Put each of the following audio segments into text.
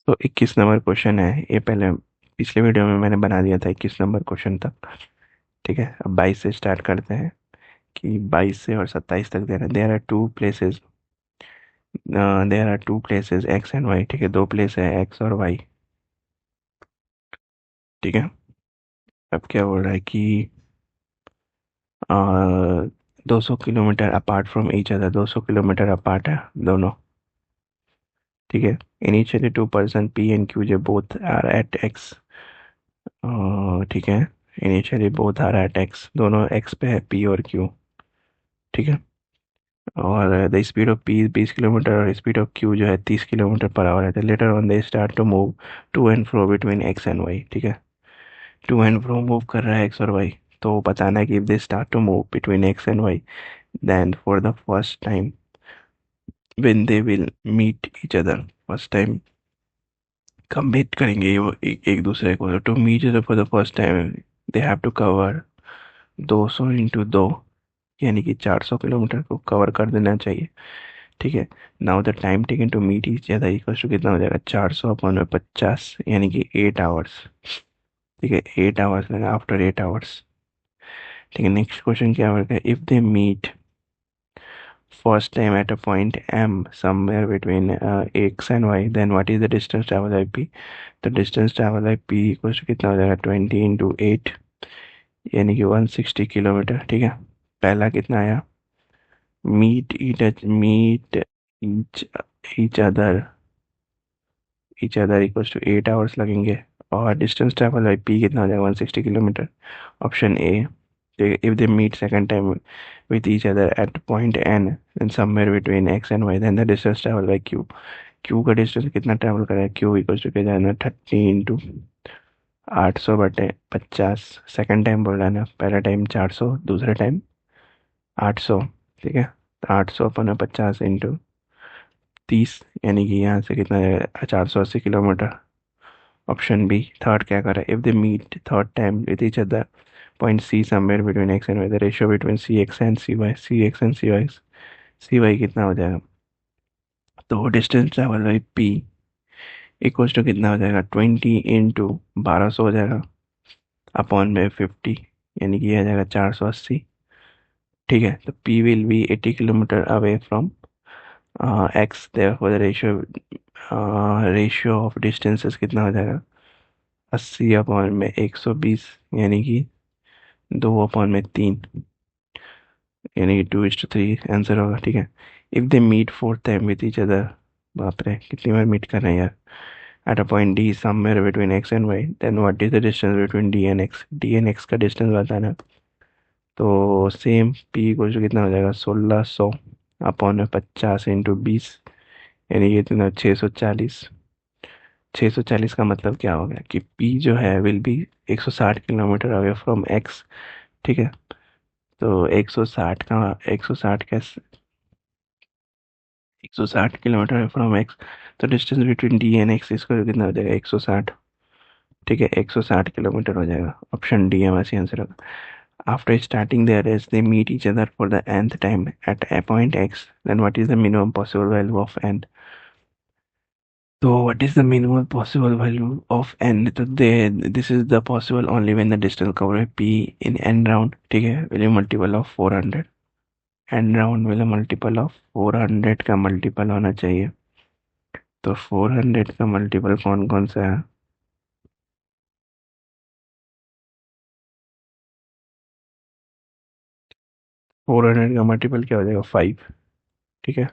तो 21 number question है ये। पहले पिछले वीडियो में मैंने बना दिया था 21 नंबर क्वेश्चन तक। ठीक है, अब 22 से स्टार्ट करते हैं कि 22 से और 27 तक दे रहा है। There are two places X and Y. ठीक है, दो प्लेस है एक्स और वाई। ठीक है, अब क्या बोल रहा है कि 200 kilometre apart from each other, 200 kilometre apart है दोनों। ठीक है, initially two person P and Q जे बोथ आर एट एक्स। ठीक है, initially both are at X, दोनों एक्स पे है पी और क्यू। ठीक है, और the speed of P 20 kilometre और स्पीड ऑफ क्यू जो है 30 किलोमीटर पर आवर है। Later on they start to move to and fro between x and Y. ठीक है, टू एंड फ्रो मूव कर रहा है एक्स और वाई। तो बताना है कि if they start to move between x and y then for the first time when they will meet each other. First time कब मीट करेंगे वो एक दूसरे को? To meet other for the first time they have to cover 200 into 2, यानी कि 400 kilometre को cover कर देना चाहिए। ठीक है, now the time taken to meet each other equal to कितना हो जाएगा? 400/50, यानी कि 8 आवर्स। ठीक है, 8 आवर्स लगा आफ्टर 8 आवर्स। ठीक है, नेक्स्ट क्वेश्चन क्या होगा? If they meet first time at a point M somewhere between x and y, then what is the distance traveled by p? तो distance traveled by p equal to कितना हो जाएगा? 20 × 8, यानी कि 160 किलोमीटर। ठीक है, पहला कितना आया? Meet each each other equal to 8 hours लगेंगे। और डिस्टेंस ट्रेवल बाई पी कितना हो जाएगा? 160 kilometre. Option A. If they meet second time with each other at point n and somewhere between x and y, then the distance traveled by q। q का distance कितना travel करेगा? q equal to क्या जाना? 30 × 800/50। Second time बोल रहा है ना, पहला टाइम 400, दूसरा टाइम 800। ठीक है, तो 800/50 इंटू 30, यानी कि यहाँ से कितना जाएगा? 480 किलोमीटर। Option B. थर्ड क्या कर रहा है? If they meet third time with each other point C somewhere between x and y, the ratio between C x and C y कितना हो जाएगा? तो distance travel by P equals to कितना हो जाएगा? 20 × 1200 हो जाएगा, अपॉन में 50, यानी कि यह आ जाएगा 480। ठीक है, तो P will be 80 kilometre away from x, therefore the ratio of distances कितना हो जाएगा? 80/120, यानी कि 2/3, यानी कि 2:3 आंसर होगा। ठीक है, if they meet fourth time with each other, बाप रे कितनी बार मीट कर रहे हैं यार, at a point D somewhere between x and y, then what is the distance between D and x का डिस्टेंस बताना है। तो सेम पी इक्वल टू कितना हो जाएगा? 1600/50 इंटू 20, यानी कि इतना 640। 640 का मतलब क्या हो गया कि पी जो है will be 160 kilometre away from x. ठीक है, तो 160 किलोमीटर फ्रॉम एक्स, तो distance between D and x इसका कितना हो जाएगा? 160। ठीक है, 160 किलोमीटर हो जाएगा। ऑप्शन डी हमारा सही आंसर होगा। After starting their race they meet each other for the nth time at a point X, then what is the minimum possible value of n? तो what is the minimum possible value of n? तो they this is the possible only when the distance cover by p in n round. ठीक है, will multiple of 400। n round will multiple of 400 का multiple होना चाहिए। तो 400 का multiple कौन कौन सा है? 400 का मल्टीपल क्या हो जाएगा? 5। ठीक है,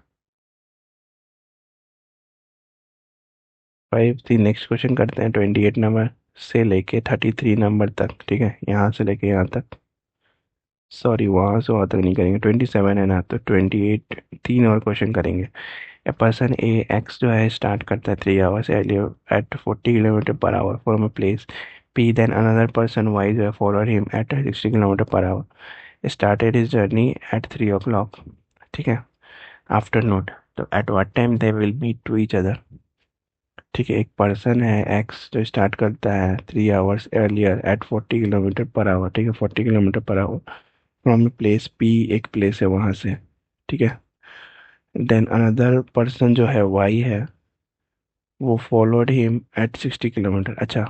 5 थी। नेक्स्ट क्वेश्चन करते हैं 28 नंबर से लेके 33 नंबर तक। ठीक है, यहाँ से लेके यहाँ तक, सॉरी वहाँ से वहाँ तक नहीं करेंगे, 27 है ना, तो 28 तीन और क्वेश्चन करेंगे। ए पर्सन ए एक्स जो है स्टार्ट करता है 3 hours earlier at 40 kilometre per hour from a place P, then another person Y जो है follow him at 60 kilometre per hour, started his journey at 3 o'clock। ठीक है, afternoon. तो at what time they will meet to each other? ठीक है, एक person है x जो स्टार्ट करता है 3 hours earlier at 40 kilometre per hour. ठीक है, 40 kilometre per hour from place P, एक प्लेस है वहाँ से। ठीक है, देन अनदर पर्सन जो है वाई है, वो फॉलोड हिम एट 60 किलोमीटर। अच्छा,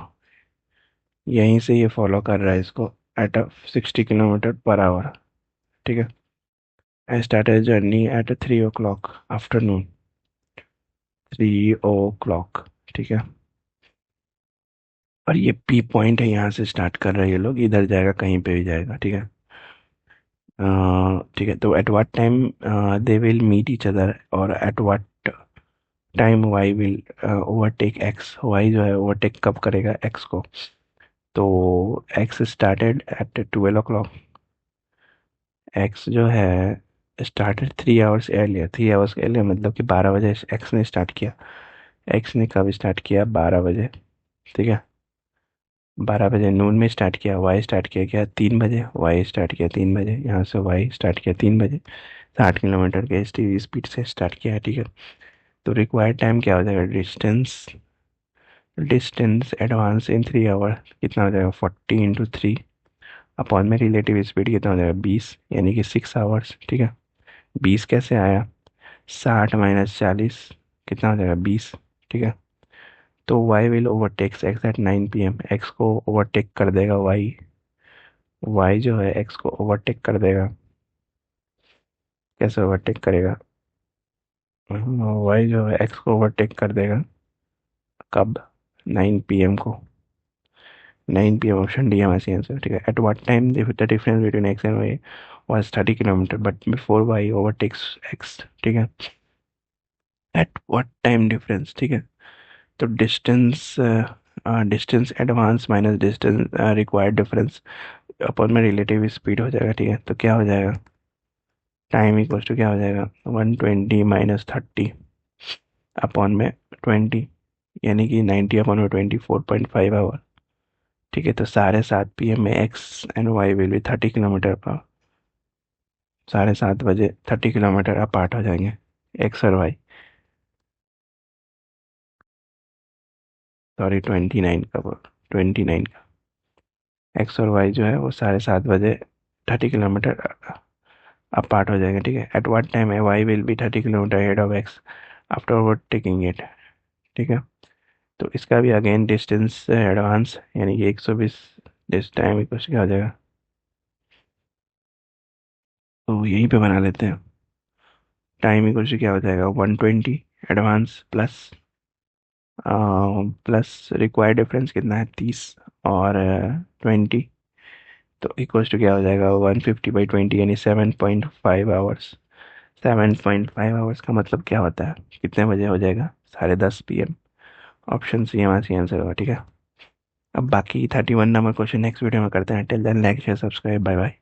यहीं से ये फॉलो कर रहा है इसको एट 60 किलोमीटर पर आवर। ठीक है। I started journey at 3 o'clock afternoon. 3 o'clock। ठीक है। और ये पी पॉइंट है, यहाँ से स्टार्ट कर रहे हैं ये लोग, इधर जाएगा कहीं पे भी जाएगा। ठीक है। ठीक है, तो at what time they will meet each other, और at what time Y will overtake X. Y जो है ओवरटेक कब करेगा एक्स को। तो x started at 12 o'clock। X जो है started 3 hours earlier। 3 hours earlier मतलब कि 12 बजे एक्स ने स्टार्ट किया। एक्स ने कब स्टार्ट किया? 12 बजे। ठीक है। 12 बजे नून में स्टार्ट किया। वाई स्टार्ट किया क्या? 3 बजे। वाई स्टार्ट किया 3 बजे, यहाँ से वाई स्टार्ट किया 3 बजे। 60 किलोमीटर के स्पीड से स्टार्ट किया है। ठीक है। तो रिक्वायर्ड टाइम क्या हो जाएगा? Distance, distance advance in 3 hour कितना हो जाएगा? 40 × 3 अपॉन में रिलेटिव स्पीड कितना हो जाएगा? 20, यानी कि 6 आवर्स। ठीक है। 20 कैसे आया? 60 - 40 कितना हो जाएगा? 20। ठीक है। तो y will overtake x at 9 PM। x को ओवरटेक कर देगा y। y जो है x को ओवरटेक कर देगा। कैसे ओवरटेक करेगा? y जो है x को ओवरटेक कर देगा कब? 9 PM को। 9 PM ऑप्शन डी हमारा सही आंसर। ठीक है। At what time the difference between x and y was 30 kilometre but before y overtakes x। ठीक है। At what time difference. ठीक है। तो distance, distance advance minus distance required difference अपन में रिलेटिव स्पीड हो जाएगा। ठीक है। तो क्या हो जाएगा? टाइम इक्वल्स टू क्या हो जाएगा? 120 - 30 अपॉन में 20, यानी कि 90 अपॉन में 20, 4.5 आवर। ठीक है। तो 7:30 PM में x and y will be 30 kilometre पर। 7:30 बजे 30 किलोमीटर अपार्ट हो जाएंगे एक्स और वाई। सॉरी, 29 का बोल, 29 का। एक्स और वाई जो है वो 7:30 बजे 30 किलोमीटर अपार्ट हो जाएंगे। ठीक है। At what time Y will be 30 kilometre head of x after overtaking it. ठीक है। तो इसका भी अगेन डिस्टेंस एडवांस, यानी कि 120 डिस टाइम इक्वल क्या हो जाएगा? तो यहीं पे बना लेते हैं। टाइम इक्वल क्या हो जाएगा? 120 एडवांस प्लस रिक्वायर्ड डिफरेंस कितना है? 30 और 20। तो इक्वल्स टू क्या हो जाएगा? 150/20 यानी 7.5 आवर्स। 7.5 आवर्स का मतलब क्या होता है? कितने बजे हो जाएगा? 10:30 PM। ऑप्शन सी हमारा सी आंसर होगा। ठीक है। अब बाकी 31 नंबर क्वेश्चन नेक्स्ट वीडियो में करते हैं। Till then like share subscribe, bye bye.